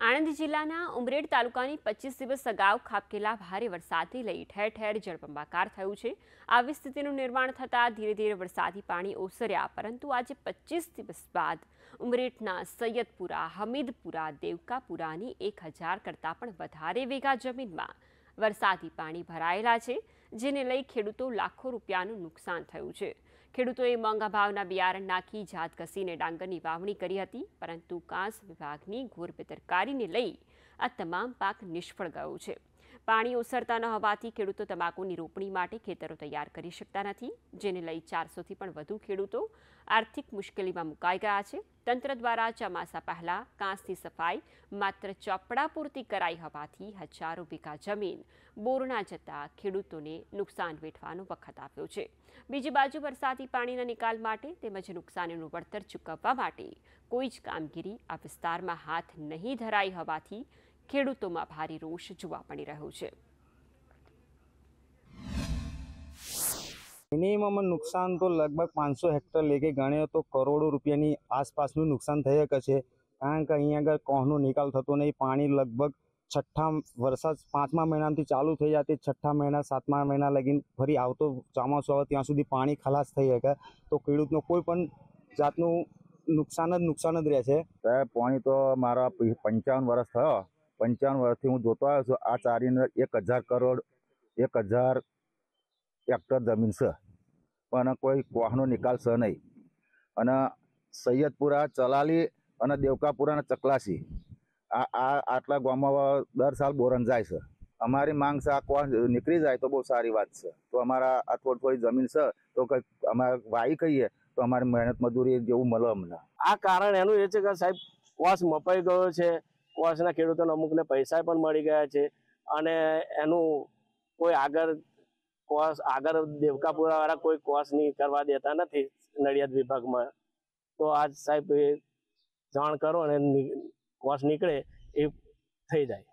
આણંદ જિલ્લાના ઉમરેઠ તાલુકાની 25 દિવસ અગાઉ ખાબકેલા ભારે વરસાદને લઈ ઠેર ઠેર જળબંબાકાર થયું છે। આવી સ્થિતિનું નિર્માણ થતાં ધીરે ધીરે વરસાદી પાણી ઓસર્યા, પરંતુ આજે 25 દિવસ બાદ ઉમરેઠના સૈયદપુરા, હમીદપુરા, દેવકાપુરાની 1000 કરતાં પણ વધારે વીઘા જમીનમાં વરસાદી પાણી ભરાયેલા છે, જેને લઈ ખેડૂતો લાખો રૂપિયાનું નુકસાન થયું છે। ખેડૂતોએ મોંઘા ભાવના બિયારણ નાખી જાત ઘસીને ડાંગરની વાવણી કરી હતી, પરંતુ કાંસ વિભાગની ઘોર બેદરકારીને લઈ આ તમામ પાક નિષ્ફળ ગયો છે। પાણી ઓસરતા ન હોવાથી ખેડૂતો તમાકુની રોપણી માટે ખેતરો તૈયાર કરી શકતા નથી, જેને લઈ 400થી પણ વધુ ખેડૂતો આર્થિક મુશ્કેલીમાં મુકાઈ ગયા છે। તંત્ર દ્વારા ચોમાસા પહેલા કાંસની સફાઈ માત્ર ચોપડા પૂરતી કરાઈ હોવાથી હજારો વીઘા જમીન બોરણા જતા ખેડૂતોને નુકસાન વેઠવાનો વખત આવ્યો છે। બીજી બાજુ વરસાદી પાણીના નિકાલ માટે તેમજ નુકસાનીનું વળતર ચૂકવવા માટે કોઈ જ કામગીરી આ વિસ્તારમાં હાથ નહીં ધરાઈ હોવાથી ખેડૂતોમાં ભારે રોષ જોવા મળી રહ્યો છે। મિનિમમ નુકસાન તો લગભગ 500 હેક્ટર લેકે ગણે તો કરોડો રૂપિયાની આસપાસનું નુકસાન થઈ શકે છે, કારણ કે અહીંયા આગળ કોહનો નિકાલ થતો નહીં। પાણી લગભગ છઠ્ઠા વરસાદ 5મા મહિનાથી ચાલુ થઈ જાય, 6ઠ્ઠા મહિના 7મા મહિના લગીને ફરી આવતો ચોમાસું આવે ત્યાં સુધી પાણી ખલાસ થઈ શકે તો ખેડૂતનો કોઈ પણ જાતનું નુકસાન જ રહે છે। પાણી તો મારા 55 વર્ષ થયો, 55 વર્ષથી હું જોતો આવ્યો છું। આ ચારીને 1000 કરોડ 1000 હેક્ટર જમીન છે, પણ કોઈ કોહનો નિકાલ છે નહીં। અને સૈયદપુરા, ચલાલી અને દેવકાપુરા અને ચકલાસી આટલા ગામમાં દર સાલ બોરન જાય છે। અમારી માંગ છે આ કોહ નીકળી જાય તો બહુ સારી વાત છે। તો અમારા આ થોડી જમીન છે તો કંઈક અમારે વાઈ કહીએ તો અમારી મહેનત મજૂરી જેવું મળે અમને। આ કારણ એનું એ છે કે સાહેબ કોસ મપાઈ ગયો છે, કોસના ખેડૂતોને અમુકને પૈસા પણ મળી ગયા છે, અને એનું કોઈ આગળ દેવકાપુરા વાળા કોઈ કોસ નહીં કરવા દેતા નથી નડિયાદ વિભાગમાં। તો આજ સાહેબ એ જાણ કરો અને કોસ નીકળે એ થઈ જાય।